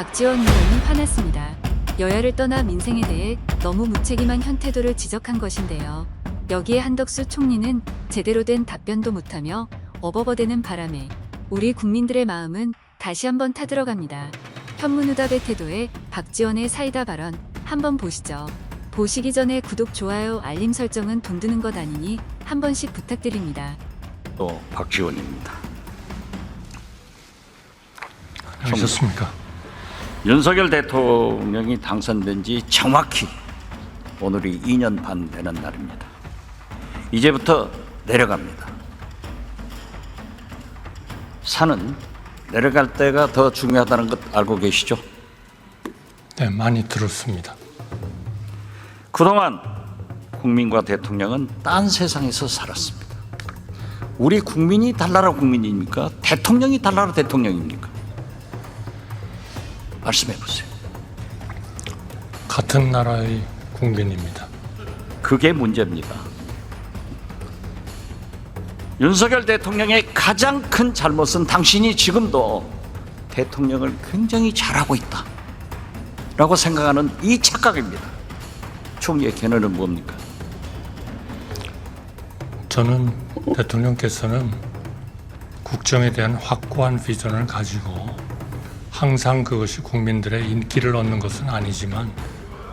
박지원 의원은 화났습니다. 여야를 떠나 민생에 대해 너무 무책임한 현 태도를 지적한 것인데요. 여기에 한덕수 총리는 제대로 된 답변도 못하며 어버버대는 바람에 우리 국민들의 마음은 다시 한번 타들어갑니다. 현문우답의 태도에 박지원의 사이다 발언 한번 보시죠. 보시기 전에 구독, 좋아요, 알림 설정은 돈 드는 것 아니니 한 번씩 부탁드립니다. 또 박지원입니다. 하셨습니까? 윤석열 대통령이 당선된 지 정확히 오늘이 2년 반 되는 날입니다. 이제부터 내려갑니다. 산은 내려갈 때가 더 중요하다는 것 알고 계시죠? 네, 많이 들었습니다. 그동안 국민과 대통령은 딴 세상에서 살았습니다. 우리 국민이 달나라 국민입니까? 대통령이 달나라 대통령입니까? 말씀해 보세요. 같은 나라의 국민입니다. 그게 문제입니다. 윤석열 대통령의 가장 큰 잘못은 당신이 지금도 대통령을 굉장히 잘하고 있다 라고 생각하는 이 착각입니다. 총리의 견해는 뭡니까? 저는 대통령께서는 국정에 대한 확고한 비전을 가지고 항상 그것이 국민들의 인기를 얻는 것은 아니지만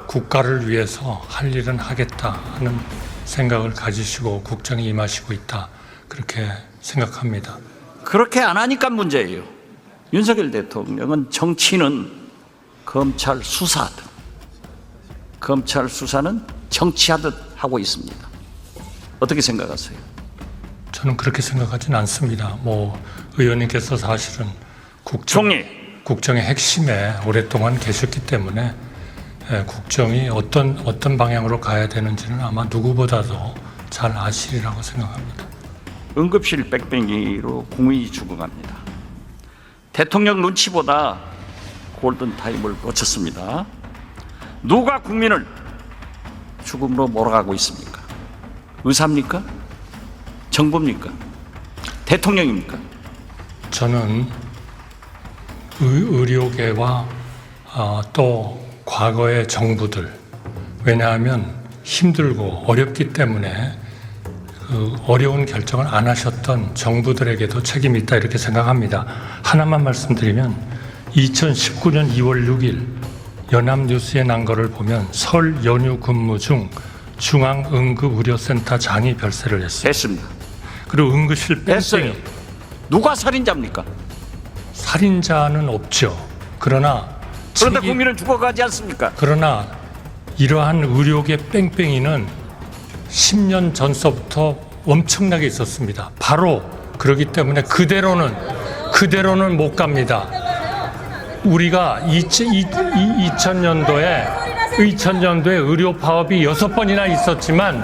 국가를 위해서 할 일은 하겠다 하는 생각을 가지시고 국정에 임하시고 있다, 그렇게 생각합니다. 그렇게 안 하니까 문제예요. 윤석열 대통령은 정치는 검찰 수사하듯, 검찰 수사는 정치하듯 하고 있습니다. 어떻게 생각하세요? 저는 그렇게 생각하진 않습니다. 의원님께서 사실은 국정의 핵심에 오랫동안 계셨기 때문에 국정이 어떤 방향으로 가야 되는지는 아마 누구보다도 잘 아시리라고 생각합니다. 응급실 뺑뺑이로 국민이 죽어갑니다. 대통령 눈치보다 골든타임을 놓쳤습니다. 누가 국민을 죽음으로 몰아가고 있습니까? 의사입니까? 정부입니까? 대통령입니까? 저는 의료계와 또 과거의 정부들, 왜냐하면 힘들고 어렵기 때문에 그 어려운 결정을 안 하셨던 정부들에게도 책임이 있다, 이렇게 생각합니다. 하나만 말씀드리면 2019년 2월 6일 연합뉴스에 난 거를 보면 설 연휴 근무 중 중앙응급의료센터장이 별세를 했어요. 됐습니다. 그리고 응급실 됐어요. 뺑뺑이. 누가 살인자입니까? 살인자는 없죠. 그러나 국민은 죽어가지 않습니까? 그러나 이러한 의료계 뺑뺑이는 10년 전서부터 엄청나게 있었습니다. 바로 그렇기 때문에 그대로는 못 갑니다. 우리가 2000년도에 의료 파업이 6번이나 있었지만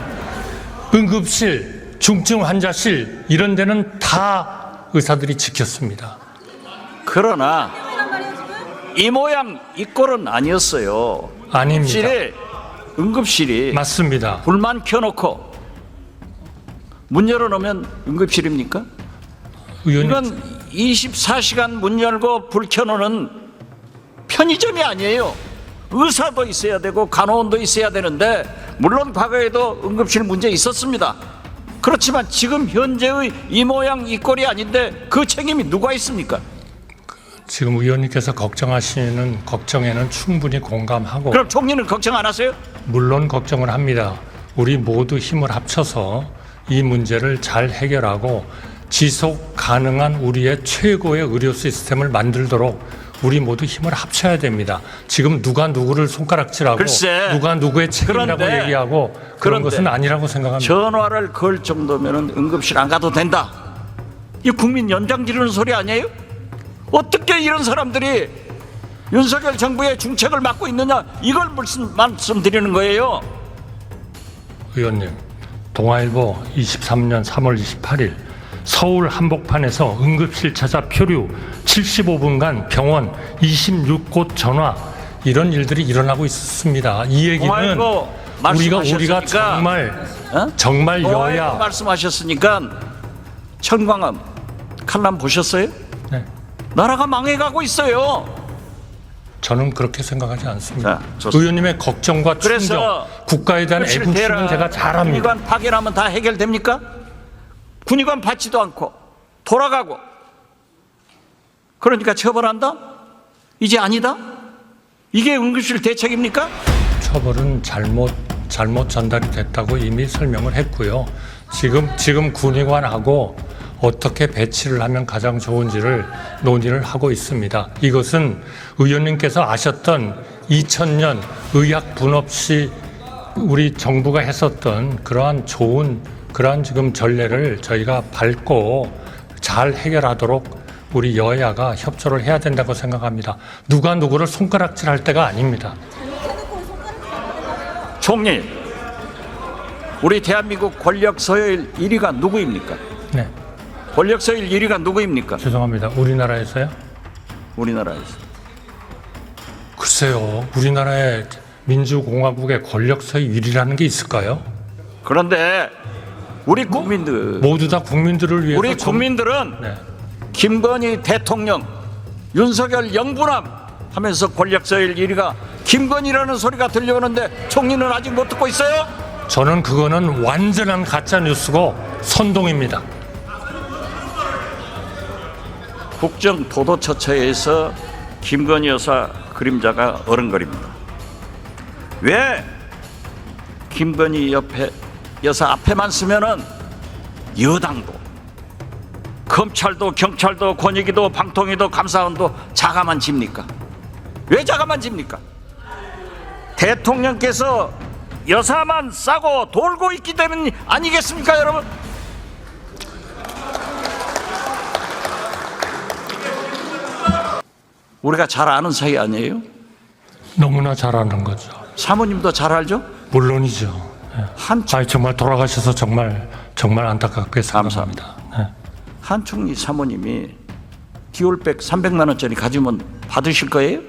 응급실, 중증 환자실 이런 데는 다 의사들이 지켰습니다. 그러나 이 모양 이 꼴은 아니었어요. 아닙니다. 응급실이 맞습니다. 불만 켜놓고 문 열어놓으면 응급실입니까? 의원님, 이건 24시간 문 열고 불 켜놓는 편의점이 아니에요. 의사도 있어야 되고 간호원도 있어야 되는데, 물론 과거에도 응급실 문제 있었습니다. 그렇지만 지금 현재의 이 모양 이 꼴이 아닌데 그 책임이 누가 있습니까? 지금 의원님께서 걱정하시는 걱정에는 충분히 공감하고, 그럼 총리는 걱정 안 하세요? 물론 걱정을 합니다. 우리 모두 힘을 합쳐서 이 문제를 잘 해결하고 지속 가능한 우리의 최고의 의료 시스템을 만들도록 우리 모두 힘을 합쳐야 됩니다. 지금 누가 누구를 손가락질하고 글쎄, 누가 누구의 책임이라고 그런데, 얘기하고 그런 것은 아니라고 생각합니다. 전화를 걸 정도면 응급실 안 가도 된다. 이 국민 연장 지르는 소리 아니에요? 어떻게 이런 사람들이 윤석열 정부의 중책을 맡고 있느냐, 이걸 무슨 말씀드리는 거예요. 의원님, 동아일보 23년 3월 28일 서울 한복판에서 응급실 찾아 표류 75분간 병원 26곳 전화, 이런 일들이 일어나고 있었습니다. 이 얘기는 우리가 정말 여야 말씀하셨으니까 천광암 칼럼 보셨어요? 네. 나라가 망해가고 있어요. 저는 그렇게 생각하지 않습니다. 자, 좋습니다. 의원님의 걱정과 충정, 그래서 국가에 대한 애국심은 제가 잘 압니다. 군의관 파견하면 다 해결됩니까? 군의관 받지도 않고 돌아가고 그러니까 처벌한다? 이제 아니다? 이게 응급실 대책입니까? 처벌은 잘못 전달이 됐다고 이미 설명을 했고요. 지금 군의관하고 어떻게 배치를 하면 가장 좋은지를 논의를 하고 있습니다. 이것은 의원님께서 아셨던 2000년 의학 분업 시 우리 정부가 했었던 그러한 좋은 그러한 지금 전례를 저희가 밟고 잘 해결하도록 우리 여야가 협조를 해야 된다고 생각합니다. 누가 누구를 손가락질할 때가 아닙니다. 총리, 우리 대한민국 권력 서열 1위가 누구입니까? 네, 권력 서열 1위가 누구입니까? 죄송합니다. 우리나라에서요? 우리나라에서. 글쎄요. 우리나라의 민주공화국의 권력서의 1위라는 게 있을까요? 그런데 우리 국민들, 모두 다 국민들을 위해서 우리 국민들은 네. 김건희 대통령, 윤석열 영부남 하면서 권력 서열 1위가 김건희라는 소리가 들려오는데 총리는 아직 못 듣고 있어요? 저는 그거는 완전한 가짜 뉴스고 선동입니다. 국정 도도처처에서 김건희 여사 그림자가 어른거립니다. 왜 김건희 여사 앞에만 쓰면은 여당도 검찰도 경찰도 권익위도 방통위도 감사원도 자가만 집니까? 왜 자가만 집니까? 대통령께서 여사만 싸고 돌고 있기 때문 아니겠습니까, 여러분? 우리가 잘 아는 사이 아니에요? 너무나 잘 아는 거죠. 사모님도 잘 알죠? 물론이죠. 네. 정말 돌아가셔서 정말 안타깝게 생각합니다. 네. 한 총리 사모님이 디올백 300만 원짜리 가지면 받으실 거예요?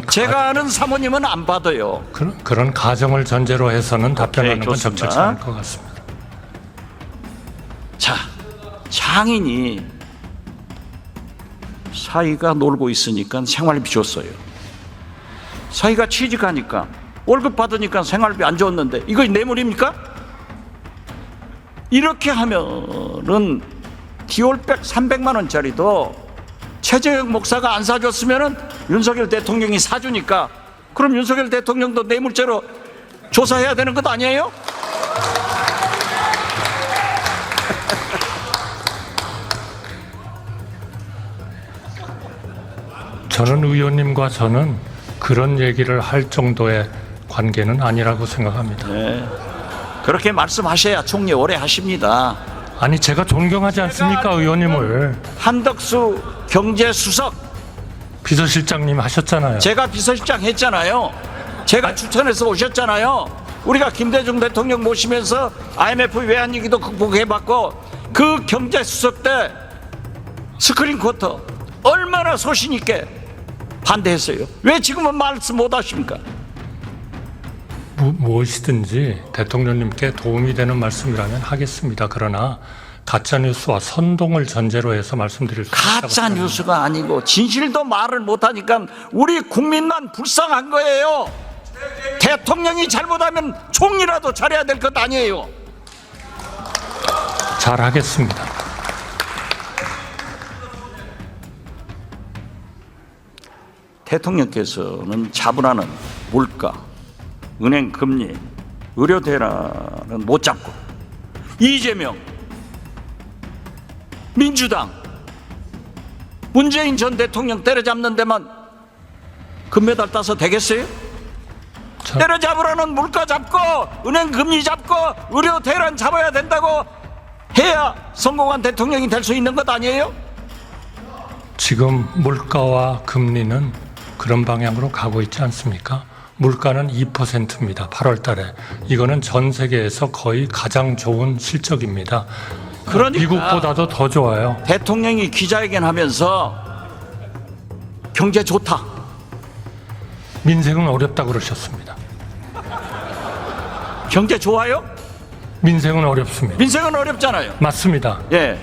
제가 아는 사모님은 안 받아요. 그런 가정을 전제로 해서는 답변하는 건 좋습니다. 적절치 않을 것 같습니다. 자, 장인이 사위가 놀고 있으니까 생활비 줬어요. 사위가 취직하니까 월급 받으니까 생활비 안 줬는데 이거 뇌물입니까? 이렇게 하면은 디올백 300만 원짜리도 최재형 목사가 안 사줬으면은 윤석열 대통령이 사주니까 그럼 윤석열 대통령도 뇌물죄로 조사해야 되는 것 아니에요? 저는 의원님과 저는 그런 얘기를 할 정도의 관계는 아니라고 생각합니다. 네. 그렇게 말씀하셔야 총리 오래 하십니다. 아니 제가 존경하지 않습니까 의원님을. 한덕수 경제수석 비서실장님 하셨잖아요. 제가 비서실장 했잖아요. 제가 추천해서 오셨잖아요. 우리가 김대중 대통령 모시면서 IMF 외환위기도 극복해봤고 그 경제수석 때 스크린 쿼터 얼마나 소신 있게 반대했어요. 왜 지금은 말씀 못 하십니까? 무엇이든지 대통령님께 도움이 되는 말씀이라면 하겠습니다. 그러나 가짜뉴스와 선동을 전제로 해서 말씀드릴 수 있다고 가짜 뉴스가 아니고 진실도 말을 못하니까 우리 국민만 불쌍한 거예요. 대통령이 잘못하면 총리라도 잘해야 될 것 아니에요. 잘 하겠습니다. 대통령께서는 자본하는 물가, 은행 금리, 의료 대란은 못 잡고 이재명, 민주당, 문재인 전 대통령 때려잡는 데만 금메달 따서 되겠어요? 때려잡으라는 물가 잡고 은행 금리 잡고 의료 대란 잡아야 된다고 해야 성공한 대통령이 될 수 있는 것 아니에요? 지금 물가와 금리는 그런 방향으로 가고 있지 않습니까? 물가는 2%입니다. 8월 달에. 이거는 전 세계에서 거의 가장 좋은 실적입니다. 그러니까 미국보다도 더 좋아요. 대통령이 기자회견 하면서 경제 좋다. 민생은 어렵다고 그러셨습니다. 경제 좋아요? 민생은 어렵습니다. 민생은 어렵잖아요. 맞습니다. 예.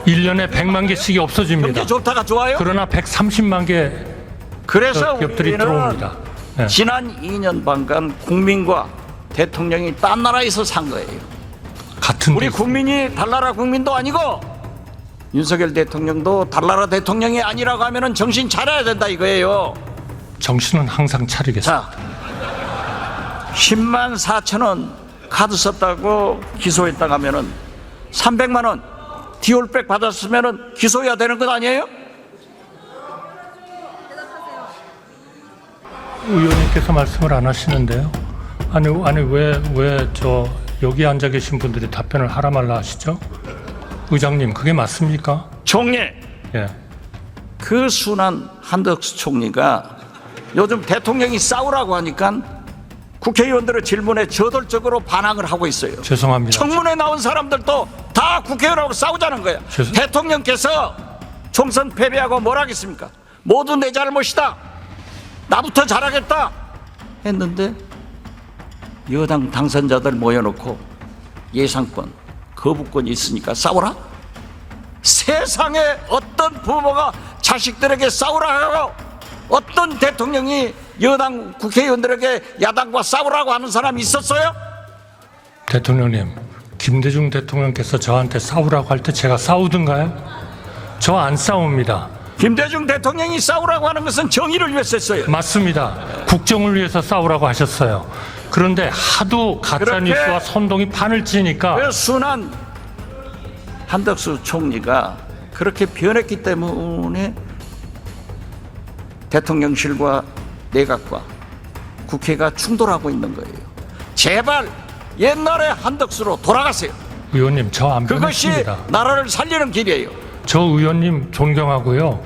1년에 100만 개씩이 없어집니다. 경제 좋다가 좋아요? 그러나 130만 개 그래서 기업들이 우리는 들어옵니다. 네. 지난 2년 반간 국민과 대통령이 딴 나라에서 산 거예요. 같은 우리 데 국민이 달나라 국민도 아니고 윤석열 대통령도 달나라 대통령이 아니라고 하면은 정신 차려야 된다 이거예요. 정신은 항상 차리겠습니다. 자, 10만 4천 원 카드 썼다고 기소했다고 하면은 300만 원 디올백 받았으면은 기소해야 되는 것 아니에요? 의원님께서 말씀을 안 하시는데요. 아니 왜 저 여기 앉아 계신 분들이 답변을 하라 말라 하시죠? 의장님 그게 맞습니까? 총리, 예. 그 순한 한덕수 총리가 요즘 대통령이 싸우라고 하니까 국회의원들의 질문에 저돌적으로 반항을 하고 있어요. 죄송합니다. 청문회 나온 사람들도 다 국회의원하고 싸우자는 거야. 대통령께서 총선 패배하고 뭘 하겠습니까? 모두 내 잘못이다. 나부터 잘하겠다. 했는데 여당 당선자들 모여놓고 예상권, 거부권이 있으니까 싸우라? 세상에 어떤 부모가 자식들에게 싸우라 하고 어떤 대통령이 여당 국회의원들에게 야당과 싸우라고 하는 사람이 있었어요? 대통령님, 김대중 대통령께서 저한테 싸우라고 할 때 제가 싸우든가요? 저 안 싸웁니다. 김대중 대통령이 싸우라고 하는 것은 정의를 위해서 했어요. 맞습니다. 국정을 위해서 싸우라고 하셨어요. 그런데 하도 가짜뉴스와 선동이 판을 치니까 그 순한 한덕수 총리가 그렇게 변했기 때문에 대통령실과 내각과 국회가 충돌하고 있는 거예요. 제발 옛날의 한덕수로 돌아가세요. 의원님 저 안 그것이 변했습니다. 나라를 살리는 길이에요. 저 의원님 존경하고요.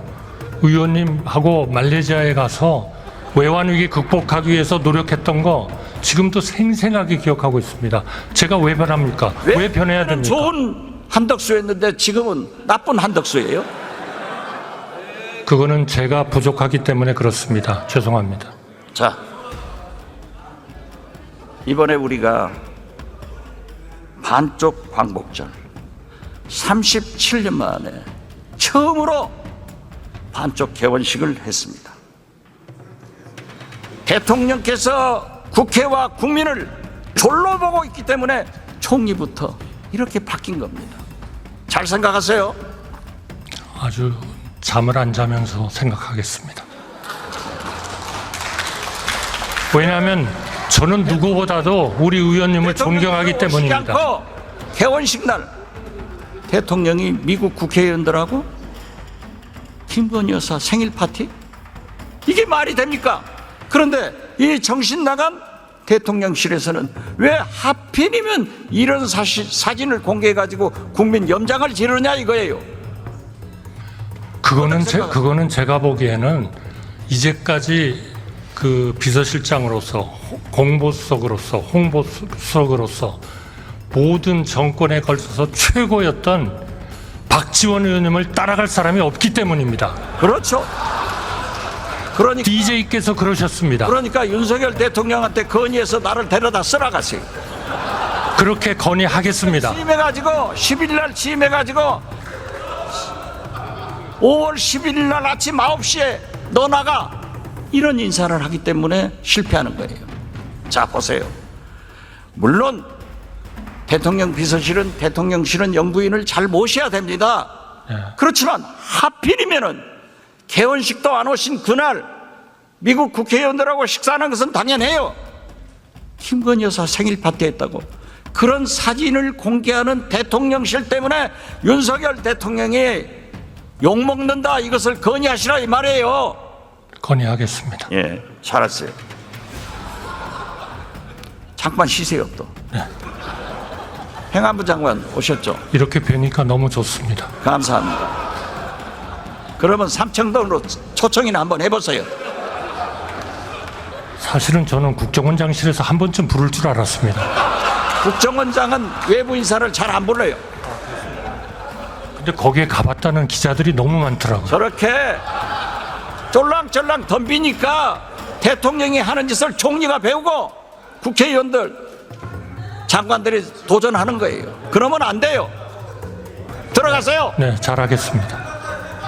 의원님하고 말레이시아에 가서 외환위기 극복하기 위해서 노력했던 거 지금도 생생하게 기억하고 있습니다. 제가 왜 변합니까? 왜 변해야 됩니까? 좋은 한덕수였는데 지금은 나쁜 한덕수예요. 그거는 제가 부족하기 때문에 그렇습니다. 죄송합니다. 자, 이번에 우리가 반쪽 광복절 37년 만에 처음으로 반쪽 개원식을 했습니다. 대통령께서 국회와 국민을 졸로 보고 있기 때문에 총리부터 이렇게 바뀐 겁니다. 잘 생각하세요. 아주 잠을 안 자면서 생각하겠습니다. 왜냐하면 저는 누구보다도 우리 의원님을 존경하기 때문입니다. 않고 개원식 날 대통령이 미국 국회의원들하고 김건희 여사 생일 파티? 이게 말이 됩니까? 그런데 이 정신 나간 대통령실에서는 왜 하필이면 이런 사진을 공개해가지고 국민 염장을 지르냐 이거예요. 그거는 제가 보기에는 이제까지 그 비서실장으로서 공보수석으로서 홍보수석으로서 모든 정권에 걸쳐서 최고였던 박지원 의원님을 따라갈 사람이 없기 때문입니다. 그렇죠. 그러니까 DJ께서 그러셨습니다. 그러니까 윤석열 대통령한테 건의해서 나를 데려다 쓰라가세요. 그렇게 건의하겠습니다. 취임해가지고 10일 날 취임해가지고 5월 11일 날 아침 9시에 너 나가 이런 인사를 하기 때문에 실패하는 거예요. 자 보세요. 물론 대통령 비서실은 대통령실은 영부인을 잘 모셔야 됩니다. 그렇지만 하필이면은 개원식도 안 오신 그날 미국 국회의원들하고 식사하는 것은 당연해요. 김건희 여사 생일 파티 했다고 그런 사진을 공개하는 대통령실 때문에 윤석열 대통령이 욕먹는다 이것을 건의하시라 이 말이에요. 건의하겠습니다. 예, 잘했어요. 잠깐 쉬세요 또. 네. 행안부 장관 오셨죠? 이렇게 뵈니까 너무 좋습니다. 감사합니다. 그러면 삼청동으로 초청이나 한번 해보세요. 사실은 저는 국정원장실에서 한 번쯤 부를 줄 알았습니다. 국정원장은 외부 인사를 잘 안 불러요. 근데 거기에 가봤다는 기자들이 너무 많더라고요. 저렇게 쫄랑쫄랑 덤비니까 대통령이 하는 짓을 총리가 배우고 국회의원들 장관들이 도전하는 거예요. 그러면 안 돼요. 들어가세요. 네, 잘하겠습니다.